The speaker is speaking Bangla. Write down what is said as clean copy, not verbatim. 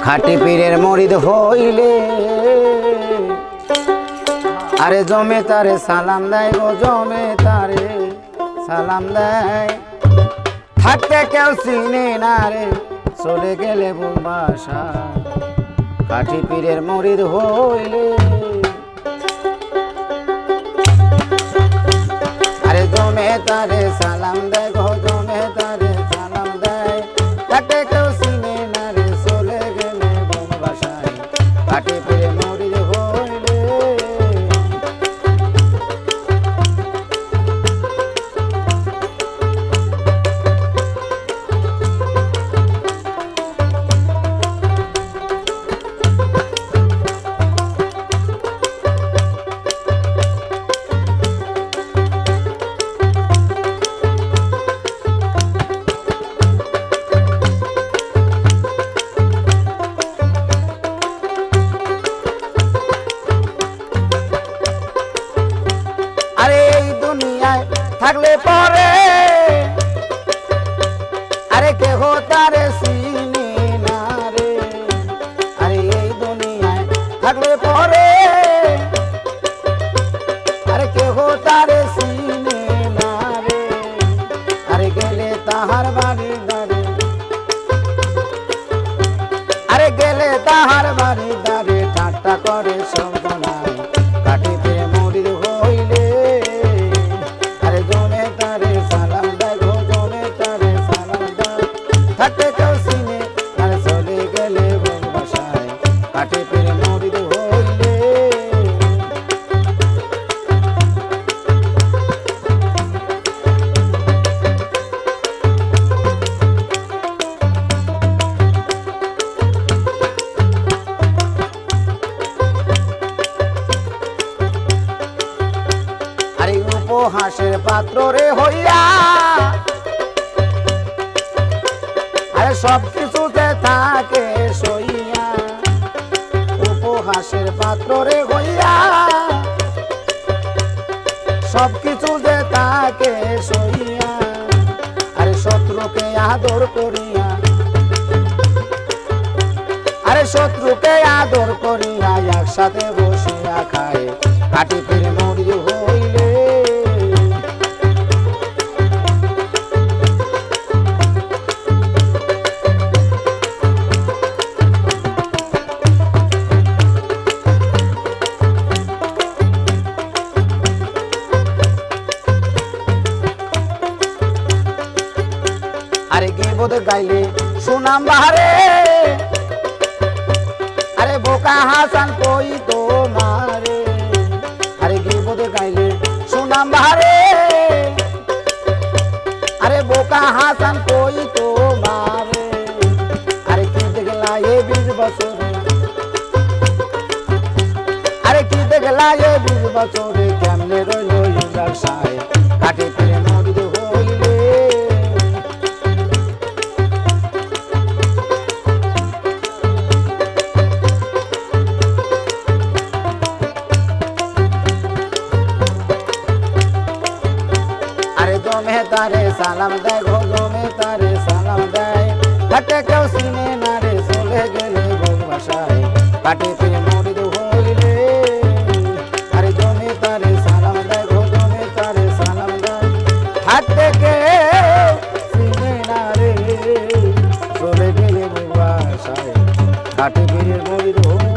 খাটি পীরের মরিদ হইলে আরে জমে তারে সালাম দেয় গো, জমে তারে সালাম দেয়। থাকতে কেউ চিনে না রে, চলে গেলে বাসা। খাটি পীরের মরিদ হইলে আরে জমে তারে সালাম দেয় গো, জমে তারে সালাম দেয়। থাকতে কেউ চিনে না রে, চলে গেলে বাসায়। খাটি পীরের মরিদ হইলে থাকলে পরে আরে কেহ তারে চিনে না রে। আরে এই দুনিয়ায় থাকলে পরে আরে কেহ তারে চিনে না রে। আরে গেলে তাহার বাড়ি দাঁড়ে, আরে গেলে তাহার বাড়ি দাঁড়ে ঠাট্টা করে শব্দ নাই। কাটি পেয়ে মরিদ হইলে থাকতে কেউ চিনে আর চলে গেলে বাসায়। কাটে পেরে মরিদ হইলে আরে উপহাসের পাত্র রে হইয়া আরে সব কিছুতে থাকে সইয়া। উপহাসের পাত্র রে হইয়া সব কিছুতে থাকে সইয়া। আরে শত্রুকে আদর করিয়া, আরে শত্রুকে আদর করিয়া একসাথে বসিয়া খায়। কাটি পীরের মরিদ হইলে আরে গীবত গাইলে সুনাম বাহারে। আরে বোকা হাসান কই তোমারে, আরে গীবত গাইলে সুনাম বাহারে। আরে বোকা হাসান কই তোমারে। আরে কি দেখলা এ 20 বছরে, আরে কি দেখলা এ 20 বছরে কেমনে রইল ব্যবসায়। কাটে পেরে মরিদ হইলে জমে তারে সালাম দেয় গো, জমে তারে সালাম দেয়। থাকতে কেউ চিনে না রে, চলে গেলে বাসায়। কাটে পেরে মরিদ হইলে আরে জমে তারে সালাম দেয় গো, জমে তারে সালাম দেয়। থাকতে কেউ চিনে না রে, চলে গেলে বাসায়। কাটে পেরে মরিদ হইলে